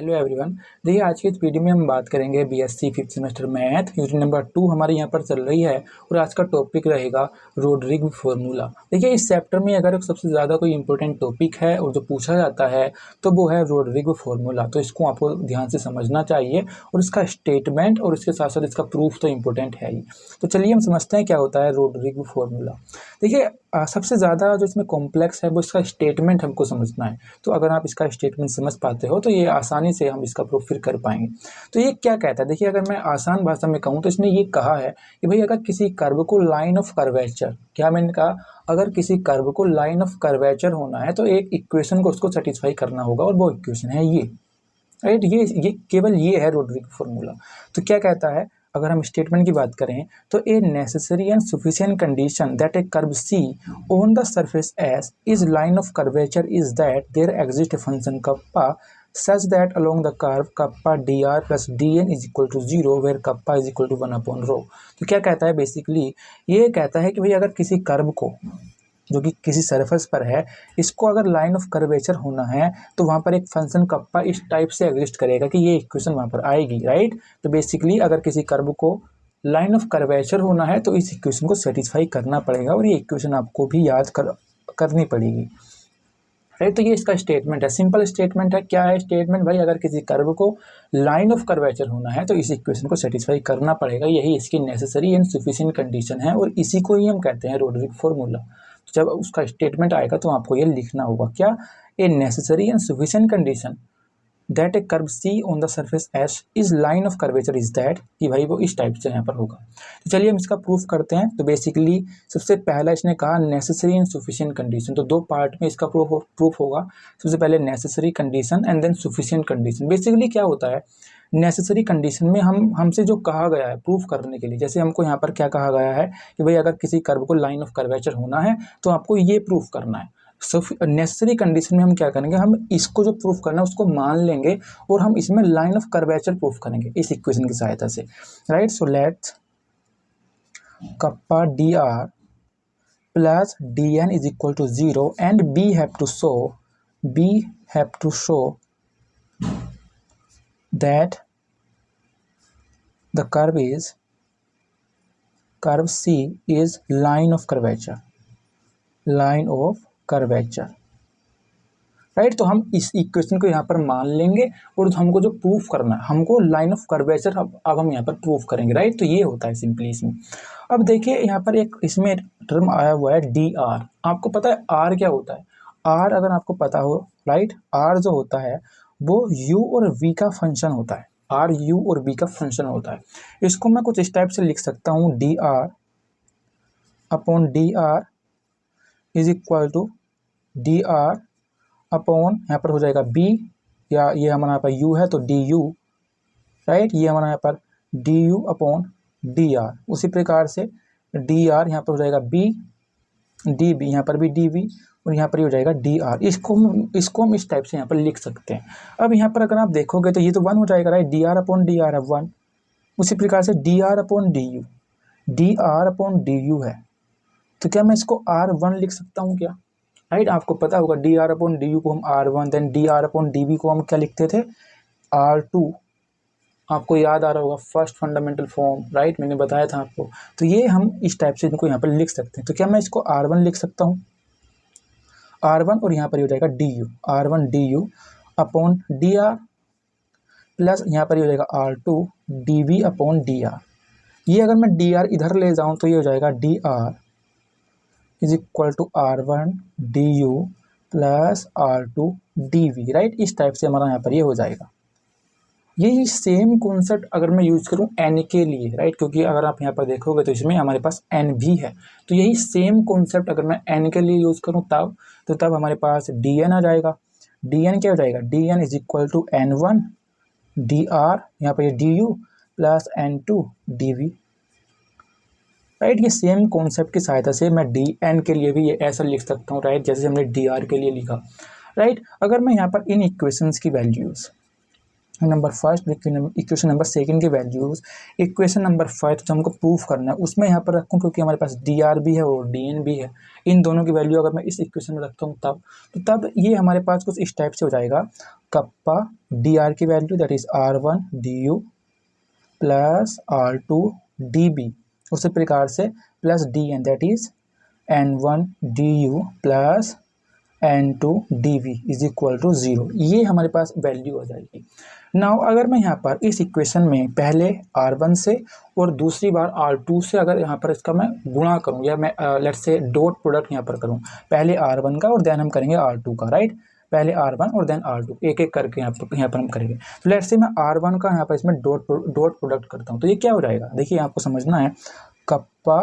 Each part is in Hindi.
Hello everyone. देखिए आज की इस वीडियो में हम बात करेंगे BSc fifth semester math unit number 2 हमारे यहाँ पर चल रही है और आज का टॉपिक रहेगा रोड्रिग फार्मूला। देखिए इस चैप्टर में अगर सबसे ज़्यादा कोई इंपॉर्टेंट टॉपिक है और जो पूछा जाता है तो वो है रोड्रिग फार्मूला। तो इसको आपको ध्यान से समझना चाहिए और इसका स्टेटमेंट और इसके साथ साथ इसका प्रूफ तो इम्पोर्टेंट है ही। तो चलिए हम समझते हैं क्या होता है रोड्रिग फार्मूला। देखिए सबसे ज़्यादा जो इसमें कॉम्प्लेक्स है वो इसका स्टेटमेंट हमको समझना है। तो अगर आप इसका स्टेटमेंट समझ पाते हो तो ये आसानी से हम इसका प्रूफ फिर कर पाएंगे। तो ये क्या कहता है, देखिए अगर मैं आसान भाषा में कहूँ तो इसने ये कहा है कि भाई अगर किसी कर्व को लाइन ऑफ कर्वेचर, क्या मैंने कहा, अगर किसी कर्व को लाइन ऑफ कर्वेचर होना है तो एक इक्वेशन को उसको सेटिस्फाई करना होगा और वो इक्वेशन है ये, राइट। ये केवल ये है रोड्रिग फार्मूला। तो क्या कहता है, अगर हम स्टेटमेंट की बात करें तो a necessary and sufficient condition that a curve C on the surface S is line of curvature is that there exist a function kappa such that along the curve kappa D R plus D N is equal to 0 where kappa is equal to 1/ρ। तो क्या कहता है, बेसिकली ये कहता है कि भाई अगर किसी कर्व को जो कि किसी सरफेस पर है, इसको अगर लाइन ऑफ कर्वेचर होना है तो वहाँ पर एक फंक्शन कप्पा इस टाइप से एग्जिस्ट करेगा कि ये इक्वेशन वहाँ पर आएगी, राइट। तो बेसिकली अगर किसी कर्व को लाइन ऑफ कर्वेचर होना है तो इस इक्वेशन को सेटिस्फाई करना पड़ेगा और ये इक्वेशन आपको भी याद करनी पड़ेगी, राइट। तो ये इसका स्टेटमेंट है, सिंपल स्टेटमेंट है। क्या है स्टेटमेंट, भाई अगर किसी कर्व को लाइन ऑफ कर्वेचर होना है तो इस इक्वेशन को सेटिस्फाई करना पड़ेगा, यही इसकी नेसेसरी एंड सफिशिएंट कंडीशन है और इसी को ही हम कहते हैं रोड्रिग फार्मूला। तो जब उसका स्टेटमेंट आएगा तो आपको ये लिखना होगा, क्या, a necessary and sufficient condition that a curve C on the surface S is line of curvature is that, कि भाई वो इस टाइप से यहाँ पर होगा। तो चलिए हम इसका प्रूफ करते हैं। तो बेसिकली सबसे पहला इसने कहा नेसेसरी एंड सफिशिएंट कंडीशन, तो दो पार्ट में इसका प्रूफ होगा। सबसे पहले necessary condition and than sufficient condition. Basically क्या होता है, नेसेसरी कंडीशन में हमसे जो कहा गया है प्रूफ करने के लिए, जैसे हमको यहाँ पर क्या कहा गया है कि भाई अगर किसी कर्व को लाइन ऑफ कर्वेचर होना है तो आपको ये प्रूफ करना है। नेसेसरी कंडीशन में हम क्या करेंगे, हम इसको जो प्रूफ करना है उसको मान लेंगे और हम इसमें लाइन ऑफ कर्वेचर प्रूफ करेंगे इस इक्वेशन की सहायता से, right. So let's kappa D R plus D N is equal to 0 and we have to show that the curve C is line of curvature, right. तो हम इस इक्वेशन को यहाँ पर मान लेंगे और हमको जो प्रूफ करना है, हमको लाइन ऑफ कर्वेचर अब हम यहाँ पर प्रूफ करेंगे, राइट। तो ये होता है सिंपली इसमें। अब देखिए यहाँ पर एक इसमें टर्म आया हुआ है डी आर। आपको पता है आर क्या होता है? आर अगर आपको पता हो, राइट, आर जो होता है वो u और v का फंक्शन होता है। r u और v का फंक्शन होता है। इसको मैं कुछ इस टाइप से लिख सकता हूँ, D R upon D R is equal to D R upon यहाँ पर हो जाएगा b, या ये हमारा यहाँ पर u है तो डी यू, राइट। ये हमारा यहाँ पर D U upon D are. उसी प्रकार से डी आर यहाँ पर हो जाएगा b डी बी, यहाँ पर भी डी बी और यहाँ पर ही हो जाएगा डी आर। इसको हम इस टाइप से यहाँ पर लिख सकते हैं। अब यहाँ पर अगर आप देखोगे तो ये तो 1 हो जाएगा, right. D R upon D R है 1। उसी प्रकार से D R upon D you है, तो क्या मैं इसको R1 लिख सकता हूँ क्या, राइट। आपको पता होगा D R upon D U को हम R1, then D R upon D B को हम क्या लिखते थे, R2। आपको याद आ रहा होगा फर्स्ट फंडामेंटल फॉर्म, राइट, मैंने बताया था आपको। तो ये हम इस टाइप से इनको यहाँ पर लिख सकते हैं। तो क्या मैं इसको R1 लिख सकता हूँ, R1, और यहाँ पर हो जाएगा D U, R1 D U upon D R plus यहाँ पर हो जाएगा R2 D B upon D R. ये अगर मैं डी आर इधर ले जाऊँ तो ये हो जाएगा D R is equal to R1 D U plus R2 D V, right. इस टाइप से हमारा यहाँ पर ये हो जाएगा। यही सेम कॉन्सेप्ट अगर मैं यूज़ करूँ एन के लिए, राइट, क्योंकि अगर आप यहाँ पर देखोगे तो इसमें हमारे पास एन भी है। तो यही सेम कॉन्सेप्ट अगर मैं एन के लिए यूज़ करूँ तब हमारे पास डी एन आ जाएगा। डी एन क्या हो जाएगा, D N is equal to N1 D R, यहाँ पर ये D U plus N2 D V, right. ये सेम कॉन्सेप्ट की सहायता से मैं डी एन के लिए भी ये ऐसा लिख सकता हूँ, राइट, जैसे हमने डी आर के लिए लिखा, राइट। अगर मैं यहाँ पर इन इक्वेशंस की values number first, equation number second की वैल्यूज इक्वेशन नंबर फर्स्ट जो हमको प्रूफ करना है उसमें यहाँ पर रखूँ, क्योंकि हमारे पास डी आर भी है और डी एन भी है। इन दोनों की वैल्यू अगर मैं इस इक्वेशन में रखता हूँ तब ये हमारे पास कुछ इस टाइप से हो जाएगा। कप्पा डी आर की value that is R1 DU plus R2 DB, उसी प्रकार से plus D N that is N1 DU plus N2 DV is equal to 0। ये हमारे पास वैल्यू आ जाएगी। नाउ अगर मैं यहाँ पर इस इक्वेशन में पहले R1 से और दूसरी बार R2 से अगर यहाँ पर इसका मैं गुणा करूँ, या मैं लेट्स से डॉट प्रोडक्ट यहाँ पर करूँ, पहले R1 का और देन हम करेंगे R2 का, राइट। पहले R1 और देन R2 एक एक करके यहाँ पर हम करेंगे। तो लेट्स से मैं R1 का यहाँ पर इसमें डॉट प्रोडक्ट करता हूँ, तो ये क्या हो जाएगा, देखिए आपको समझना है। Kappa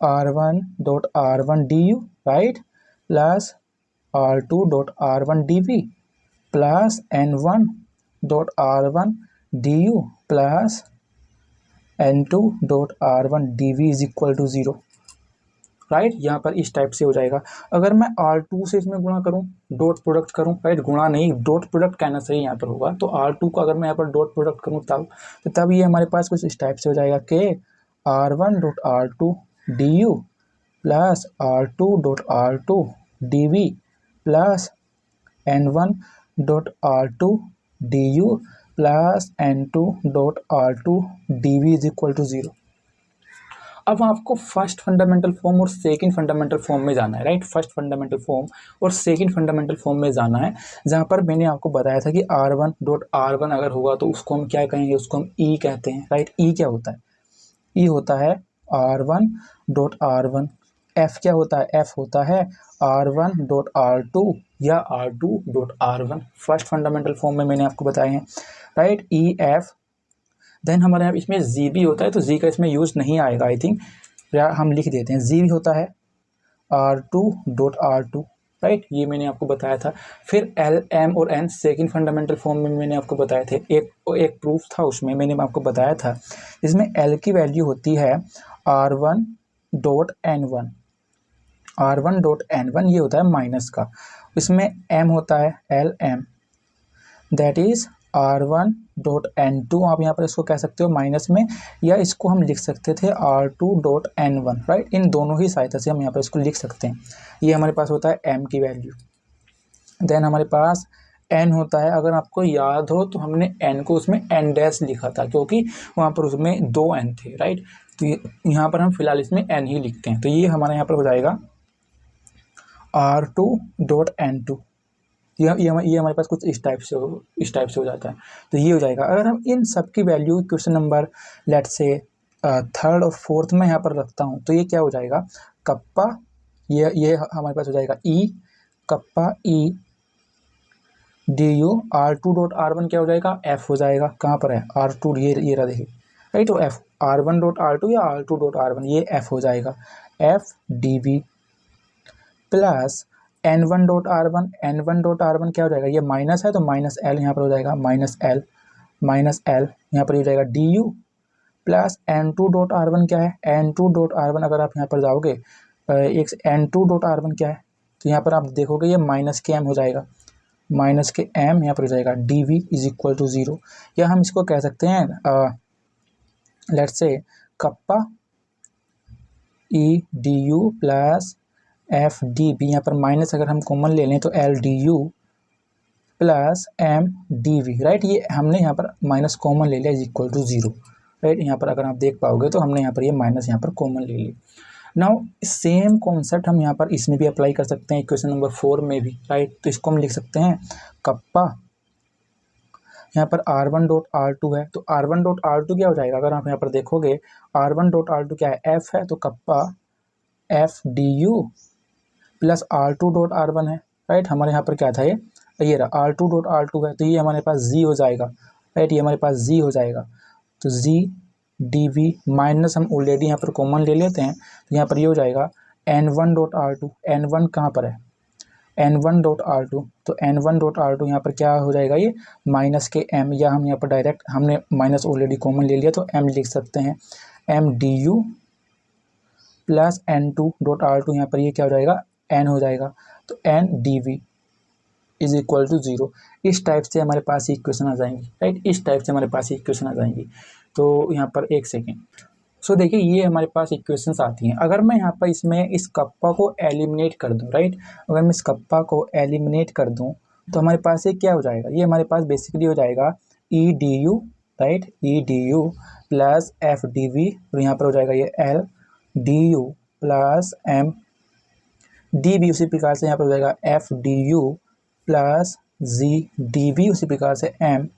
R1 dot R1 DU, right, plus R2 dot R1 DV plus N1 dot R1 DU plus N2 dot R1 DV is equal to 0, right. यहाँ पर इस टाइप से हो जाएगा। अगर मैं R2 से इसमें गुणा करूँ, डॉट प्रोडक्ट करूँ, राइट, गुणा नहीं डॉट प्रोडक्ट कहना सही यहाँ पर होगा। तो R2 का अगर मैं यहाँ पर डॉट प्रोडक्ट करूँ तब ये हमारे पास कुछ इस टाइप से हो जाएगा कि R1 dot R2 DU plus R2 dot R2 DV plus N1 dot R2 DU plus N2 dot R2 DV is equal to 0। अब आपको फर्स्ट फंडामेंटल फॉर्म और सेकंड फंडामेंटल फॉर्म में जाना है, राइट। फर्स्ट फंडामेंटल फॉर्म और सेकंड फंडामेंटल फॉर्म में जाना है, जहाँ पर मैंने आपको बताया था कि R1 डॉट R1 अगर होगा तो उसको हम क्या कहेंगे, उसको हम E कहते हैं, राइट। E क्या होता है, E होता है R1 डॉट R1। F क्या होता है, F होता है R1 डॉट R2 या R2 dot R1। First fundamental form में मैंने आपको बताए हैं, राइट। E F देन हमारे यहाँ इसमें जी भी होता है, तो जी का इसमें यूज़ नहीं आएगा आई थिंक, या हम लिख देते हैं। जी भी होता है R2 डॉट R2, राइट, ये मैंने आपको बताया था। फिर L M और N सेकंड फंडामेंटल फॉर्म में मैंने आपको बताए थे, एक प्रूफ था उसमें मैंने आपको बताया था। इसमें L की वैल्यू होती है R1 dot N1, R1 dot N1 ये होता है माइनस का। इसमें M होता है LM that is R1 dot N2, आप यहाँ पर इसको कह सकते हो माइनस में, या इसको हम लिख सकते थे R2 डॉट N1, राइट। इन दोनों ही सहायता से हम यहाँ पर इसको लिख सकते हैं। ये हमारे पास होता है M की वैल्यू। देन हमारे पास N होता है, अगर आपको याद हो तो हमने N को उसमें N डैश लिखा था, क्योंकि वहाँ पर उसमें 2 N थे, राइट। तो यहाँ पर हम फिलहाल इसमें N ही लिखते हैं। तो ये हमारे यहाँ पर हो जाएगा R2 डॉट N2। ये हमारे पास कुछ इस टाइप से हो जाता है। तो ये हो जाएगा। अगर हम इन सब की वैल्यू क्वेश्चन नंबर लेट से थर्ड और फोर्थ में यहाँ पर रखता हूँ, तो ये क्या हो जाएगा, कप्पा ये हमारे पास हो जाएगा E, kappa E DU R2 dot R1 क्या हो जाएगा, F हो जाएगा। कहाँ पर है R2, ये रहा देखिए, राइट। तो F R1 डॉट R2 या R2 डॉट R1 ये F हो जाएगा, F DB plus N1 dot R1, N1 dot R1 क्या हो जाएगा, ये माइनस है तो माइनस L यहाँ पर हो जाएगा, माइनस L यहाँ पर हो जाएगा DU plus N2 dot R1 क्या है, N2 डॉट R1 अगर आप यहाँ पर जाओगे एक N2 डॉट R1 क्या है, तो यहाँ पर आप देखोगे ये माइनस के M हो जाएगा, माइनस के M यहाँ पर हो जाएगा DV इज इक्वल टू 0। या हम इसको कह सकते हैं let's say kappa E DU plus F DB, यहाँ पर माइनस अगर हम कॉमन ले लें तो L DU plus M DV, right. ये हमने यहाँ पर माइनस कॉमन ले लिया इज इक्वल टू 0, राइट। यहाँ पर अगर आप देख पाओगे तो हमने यहाँ पर ये माइनस यहाँ पर कॉमन ले लिया। नाउ सेम कॉन्सेप्ट हम यहाँ पर इसमें भी अप्लाई कर सकते हैं, इक्वेशन नंबर 4 में भी, राइट। तो इसको हम लिख सकते हैं कप्पा, यहाँ पर R1 डॉट R2 है, तो R1 डॉट R2 क्या हो जाएगा, अगर आप यहाँ पर देखोगे R1 डॉट R2 क्या है, F है, तो kappa F DU plus R2 dot R1 है, राइट। हमारे यहाँ पर क्या था, ये रहा R2 डॉट R2 है, तो ये हमारे पास Z हो जाएगा, राइट। ये हमारे पास Z हो जाएगा, तो Z DV माइनस हम ऑलरेडी यहाँ पर कॉमन ले लेते हैं, तो यहाँ पर ये हो जाएगा N1 डॉट R2, N1 कहाँ पर है, N1 डॉट R2, तो N1 डॉट R2 यहाँ पर क्या हो जाएगा, ये माइनस के M, या हम यहाँ पर डायरेक्ट हमने माइनस ऑलरेडी कॉमन ले लिया तो M लिख सकते हैं, M DU plus N2 dot R2 यहाँ पर ये क्या हो जाएगा, N हो जाएगा, तो N DV is equal to 0। इस टाइप से हमारे पास इक्वेशन आ जाएंगी, राइट, इस टाइप से हमारे पास इक्वेशन आ जाएंगी। तो यहाँ पर एक सेकेंड, सो देखिए ये हमारे पास इक्वेशंस आती हैं। अगर मैं यहाँ पर इसमें इस कप्पा को एलिमिनेट कर दूँ, राइट, अगर मैं इस कप्पा को एलिमिनेट कर दूँ तो हमारे पास ये क्या हो जाएगा, ये हमारे पास बेसिकली हो जाएगा E D U, right, E D U plus F D V, और यहाँ पर हो जाएगा ये L D U plus M D B, उसी प्रकार से यहाँ पर हो जाएगा F D U plus G D B, उसी प्रकार से M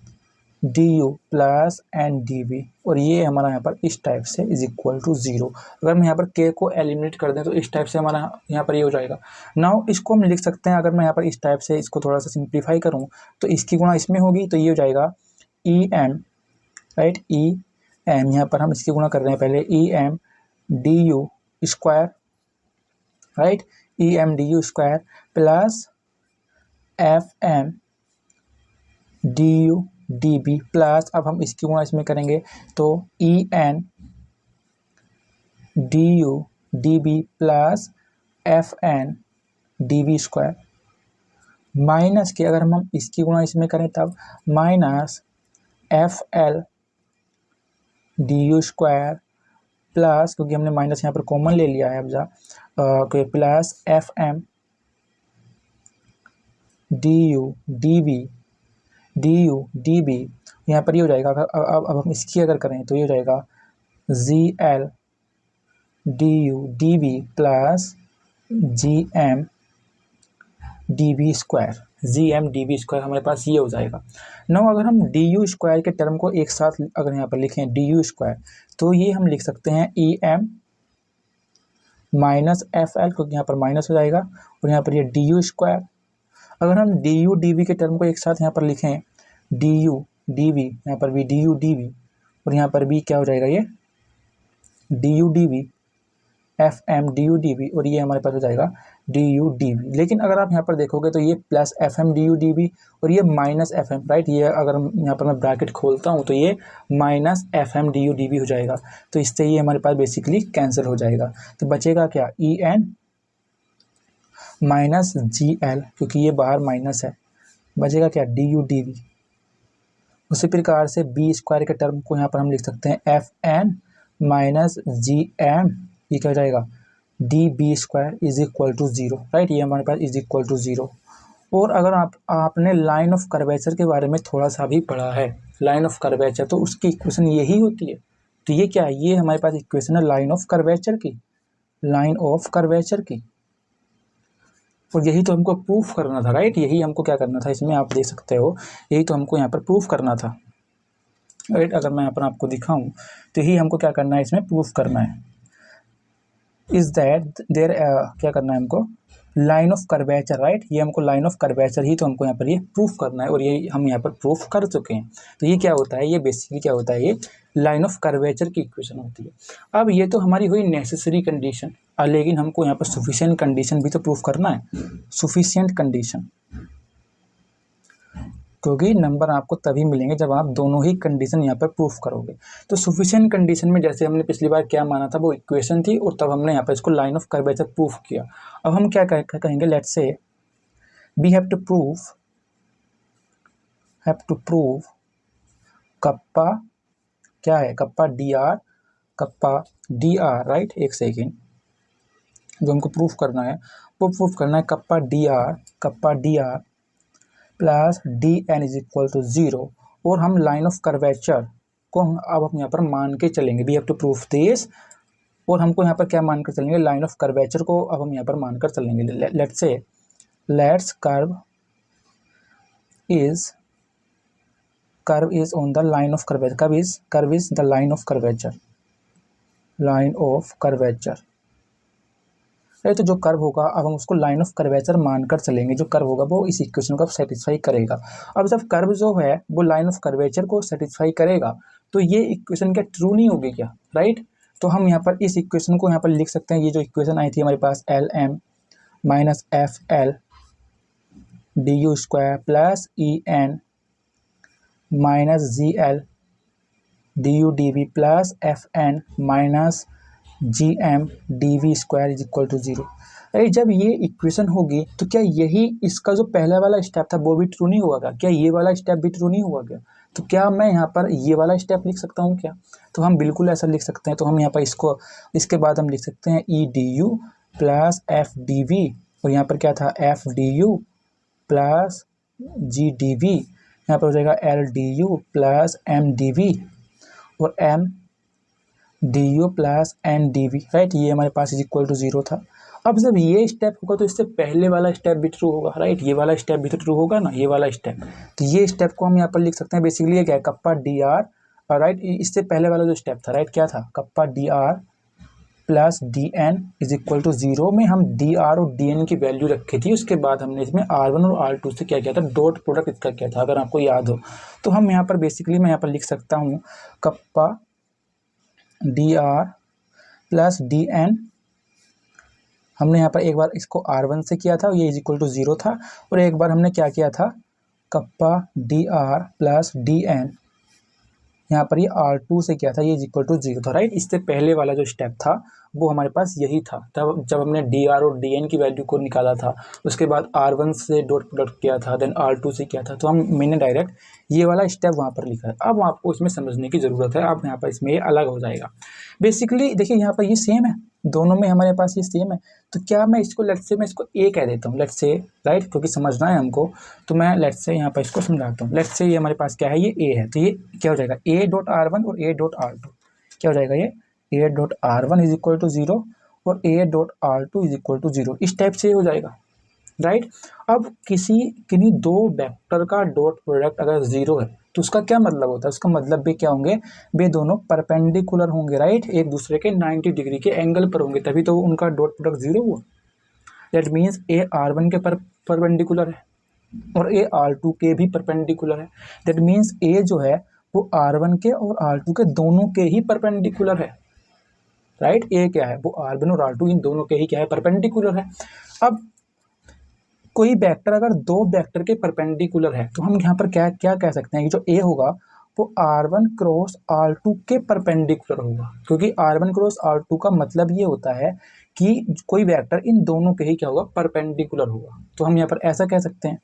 D U plus N D B, और ये हमारा यहाँ पर इस टाइप से इज इक्वल टू 0। अगर हम यहाँ पर के को एलिमिनेट कर दें तो इस टाइप से हमारा यहाँ पर ये हो जाएगा। नाउ इसको हम लिख सकते हैं, अगर मैं यहाँ पर इस टाइप से इसको थोड़ा सा सिंप्लीफाई करूँ तो इसकी गुणा इसमें होगी, तो ये हो जाएगा E M, right, E M, यहाँ पर हम इसकी गुणा कर रहे हैं पहले, E M D U square, right, E M D U square plus F M D U D B plus, अब हम इसकी गुणा इसमें करेंगे तो E N D U D B plus F N D B square, minus के अगर हम इसकी गुणा इसमें करें तब minus F L D U square plus, क्योंकि हमने माइनस यहाँ पर कॉमन ले लिया है अब जा plus F M D U D B D U D B, यहाँ पर ये हो जाएगा। अब हम इसकी अगर करें तो ये हो जाएगा G L D U D B plus G M D B square, G M D B square हमारे पास ये हो जाएगा। नाउ अगर हम डी यू स्क्वायर के टर्म को एक साथ अगर यहाँ पर लिखें डी यू स्क्वायर, तो ये हम लिख सकते हैं E M minus F L, क्योंकि यहाँ पर माइनस हो जाएगा, और यहाँ पर ये डी यू स्क्वायर। अगर हम डी यू डी बी के टर्म को एक साथ यहाँ पर लिखें डी यू डी बी, यहाँ पर भी डी यू डी बी, और यहाँ पर भी क्या हो जाएगा ये D U D B F M D U D B, और ये हमारे पास हो जाएगा डी यू डी बी। लेकिन अगर आप यहाँ पर देखोगे तो ये plus F M D U D B और ये माइनस एफ एम, राइट, ये अगर यहाँ पर मैं ब्रैकेट खोलता हूँ तो ये minus F M D U D B हो जाएगा, तो इससे ये हमारे पास बेसिकली कैंसिल हो जाएगा। तो बचेगा क्या, E N minus G L, क्योंकि ये बाहर माइनस है, बचेगा क्या डी यू डी बी। उसी प्रकार से बी स्क्वायर के टर्म को यहाँ पर हम लिख सकते हैं F N minus G M, ये क्या हो जाएगा D B square is equal to 0, right, ये हमारे पास इज इक्वल टू 0। और अगर आपने लाइन ऑफ कर्वेचर के बारे में थोड़ा सा भी पढ़ा है, लाइन ऑफ कर्वेचर, तो उसकी इक्वेशन यही होती है। तो ये क्या है, ये हमारे पास इक्वेशन है लाइन ऑफ कर्वेचर की, लाइन ऑफ कर्वेचर की, और यही तो हमको प्रूफ करना था, राइट, यही हमको क्या करना था, इसमें आप देख सकते हो, यही तो हमको यहाँ पर प्रूफ करना था, राइट। अगर मैं यहाँ पर आपको दिखाऊं तो यही हमको क्या करना है, इसमें प्रूफ करना है, इज दैट देयर क्या करना है हमको, लाइन ऑफ कर्वेचर, राइट, ये हमको लाइन ऑफ कर्वेचर ही तो हमको यहाँ पर ये प्रूफ करना है, और ये हम यहाँ पर प्रूफ कर चुके हैं। तो ये क्या होता है, ये बेसिकली क्या होता है, ये लाइन ऑफ कर्वेचर की इक्वेशन होती है। अब ये तो हमारी हुई नेसेसरी कंडीशन, लेकिन हमको यहाँ पर सफिशिएंट कंडीशन भी तो प्रूफ करना है, सफिशिएंट कंडीशन, क्योंकि नंबर आपको तभी मिलेंगे जब आप दोनों ही कंडीशन यहाँ पर प्रूफ करोगे। तो सफिशिएंट कंडीशन में जैसे हमने पिछली बार क्या माना था, वो इक्वेशन थी, और तब हमने यहाँ पर इसको लाइन ऑफ कर्वेचर प्रूफ किया। अब हम क्या कहेंगे, let's say we have to prove kappa क्या है, कप्पा डी आर, राइट, एक सेकेंड, जो हमको प्रूफ करना है वो प्रूफ करना है kappa D R plus D N is equal to 0, और हम लाइन ऑफ कर्वेचर को अब हम यहाँ पर मान के चलेंगे, we have to proof this, और हमको यहाँ पर क्या मान कर चलेंगे, लाइन ऑफ कर्वेचर को अब हम यहाँ पर मान कर चलेंगे। Let's curve is on the line of curvature, curve is the line of curvature, तो जो कर्व होगा अब हम उसको लाइन ऑफ कर्वेचर मानकर चलेंगे, जो कर्व होगा वो इस इक्वेशन को सेटिस्फाई करेगा। अब जब कर्व जो है वो लाइन ऑफ कर्वेचर को सेटिस्फाई करेगा तो ये इक्वेशन क्या ट्रू नहीं होगी क्या, राइट। तो हम यहाँ पर इस इक्वेशन को यहाँ पर लिख सकते हैं, ये जो इक्वेशन आई थी हमारे पास L M minus F L D U square plus E N minus G L D U D B plus F N minus G M D V square is equal to 0। Right. जब ये इक्वेशन होगी तो क्या यही इसका जो पहला वाला स्टेप था वो भी ट्रू नहीं होगा क्या ये वाला स्टेप भी ट्रू नहीं होगा क्या? तो क्या मैं यहाँ पर ये वाला स्टेप लिख सकता हूँ क्या? तो हम बिल्कुल ऐसा लिख सकते हैं। तो हम यहाँ पर इसको इसके बाद हम लिख सकते हैं E D U plus F D V, और यहाँ पर क्या था F D U plus G D V, यहाँ पर हो जाएगा L D U plus M D V और M D U plus N D V, right. ये हमारे पास इज इक्वल टू 0 था। अब जब ये स्टेप होगा तो इससे पहले वाला स्टेप भी ट्रू होगा, राइट। ये वाला स्टेप भी तो ट्रू होगा ना, ये वाला स्टेप। तो ये स्टेप को हम यहाँ पर लिख सकते हैं बेसिकली ये क्या है कप्पा डी आर, राइट। इससे पहले वाला जो स्टेप था, राइट, क्या था kappa D R plus D N is equal to 0 में हम डी आर और डी एन की वैल्यू रखी थी। उसके बाद हमने इसमें R1 और R2 से क्या किया था, डॉट प्रोडक्ट इसका क्या था, अगर आपको याद हो। तो हम यहाँ पर बेसिकली मैं यहाँ पर लिख सकता हूँ kappa D R plus D N, हमने यहाँ पर एक बार इसको R1 से किया था, ये इज इक्वल टू 0 था, और एक बार हमने क्या किया था kappa D R plus D N, यहाँ पर ये R2 से किया था, ये इज इक्वल टू 0 था, राइट। इससे पहले वाला जो स्टेप था वो हमारे पास यही था, तब जब हमने DR और DN की वैल्यू को निकाला था। उसके बाद R1 से डॉट प्रोडक्ट किया था, देन R2 से किया था, तो मैंने डायरेक्ट ये वाला स्टेप वहाँ पर लिखा है। अब आपको इसमें समझने की ज़रूरत है, अब यहाँ पर इसमें ये अलग हो जाएगा। बेसिकली देखिए यहाँ पर ये सेम है, दोनों में हमारे पास ये सेम है। तो क्या मैं इसको लेट्स से मैं इसको ए कह देता हूँ, लेट्स से, राइट, क्योंकि समझना है हमको। तो मैं लेट्स से यहाँ पर इसको समझाता हूँ। लेट्स से ये हमारे पास क्या है, ये ए है, तो ये क्या हो जाएगा ए डॉट R1 और ए डॉट R2, क्या हो जाएगा ये A dot R1 is equal to 0 और A dot R2 is equal to 0, इस टाइप से हो जाएगा, राइट। अब किन्हीं दो वेक्टर का डॉट प्रोडक्ट अगर 0 है तो उसका क्या मतलब होता है, उसका मतलब भी क्या होंगे, वे दोनों परपेंडिकुलर होंगे, राइट, एक दूसरे के 90 डिग्री के एंगल पर होंगे, तभी तो उनका डॉट प्रोडक्ट 0 हुआ। दैट मीन्स ए R1 के परपेंडिकुलर है और ए R2 के भी परपेंडिकुलर है। दैट मीन्स ए जो है वो R1 के और R2 के दोनों के ही परपेंडिकुलर है, राइट। ए क्या है, वो R1 और R2 इन दोनों के ही क्या है, परपेंडिकुलर है। अब कोई वेक्टर अगर दो वेक्टर के परपेंडिकुलर है तो हम यहाँ पर क्या क्या कह सकते हैं कि जो ए होगा वो R1 क्रॉस R2 के परपेंडिकुलर होगा, क्योंकि R1 क्रॉस R2 का मतलब ये होता है कि कोई वेक्टर इन दोनों के ही क्या होगा, परपेंडिकुलर होगा। तो हम यहाँ पर ऐसा कह सकते हैं।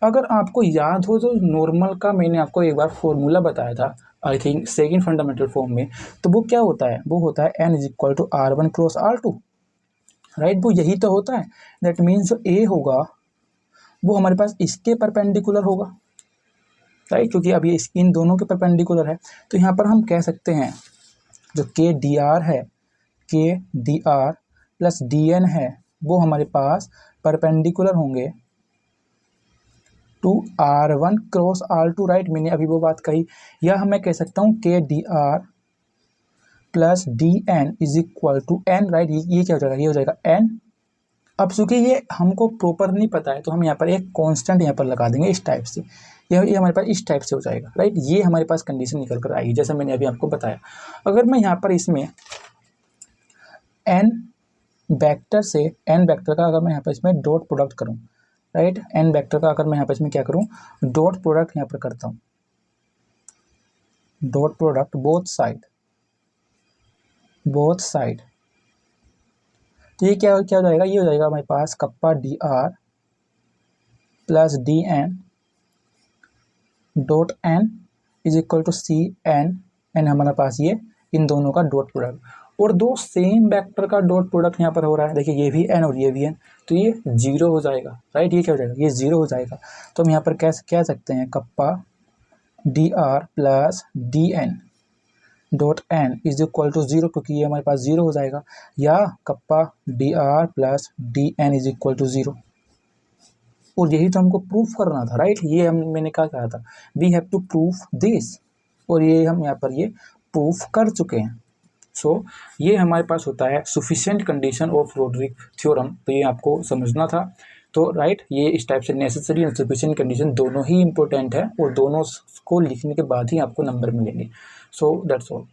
अगर आपको याद हो तो नॉर्मल का मैंने आपको एक बार फॉर्मूला बताया था, I think second fundamental form में, तो वो क्या होता है, वो होता है n is equal to R1 cross R2, right. वो यही तो होता है। दैट मीन्स जो ए होगा वो हमारे पास इसके परपेंडिकुलर होगा, राइट, क्योंकि अब ये इन दोनों के परपेंडिकुलर है। तो यहाँ पर हम कह सकते हैं जो के डी आर है, के D R plus D N है, वो हमारे पास परपेंडिकुलर होंगे to R1 cross R2, right. मैंने अभी वो बात कही। या मैं कह सकता हूँ के D R plus D N is equal to N, right. ये क्या हो जाएगा, ये हो जाएगा एन। अब चूंकि ये हमको प्रॉपर नहीं पता है तो हम यहाँ पर एक कांस्टेंट यहाँ पर लगा देंगे इस टाइप से, ये हमारे पास इस टाइप से हो जाएगा, राइट। ये हमारे पास कंडीशन निकल कर आएगी जैसे मैंने अभी आपको बताया। अगर मैं यहाँ पर इसमें एन वेक्टर का अगर मैं यहाँ पर इसमें डॉट प्रोडक्ट करूँ, राइट, एन वेक्टर का अगर मैं यहाँ पर इसमें क्या करूँ, डॉट प्रोडक्ट यहाँ पर करता हूँ, डॉट प्रोडक्ट बोथ साइड, तो ये क्या हो जाएगा, ये हो जाएगा हमारे पास kappa D R plus D N dot N is equal to C N हमारे पास ये इन दोनों का डॉट प्रोडक्ट, और दो सेम वेक्टर का डॉट प्रोडक्ट यहाँ पर हो रहा है। देखिए ये भी एन और ये भी एन, तो ये 0 हो जाएगा, राइट। ये क्या हो जाएगा, ये 0 हो जाएगा। तो हम यहाँ पर कह सकते हैं kappa D R plus D N dot N is equal to 0, क्योंकि ये हमारे पास 0 हो जाएगा, या kappa D R plus D N is equal to 0। और यही तो हमको प्रूफ करना था, राइट। ये मैंने क्या कहा था, we have to proof this, और ये हम यहाँ पर ये प्रूफ कर चुके हैं। सो ये हमारे पास होता है sufficient condition of Rodrigues theorem, तो ये आपको समझना था। तो राइट, ये इस टाइप से नेसेसरी एंड सफिशिएंट कंडीशन दोनों ही इंपॉर्टेंट है, और दोनों को लिखने के बाद ही आपको नंबर मिलेंगे। So that's all.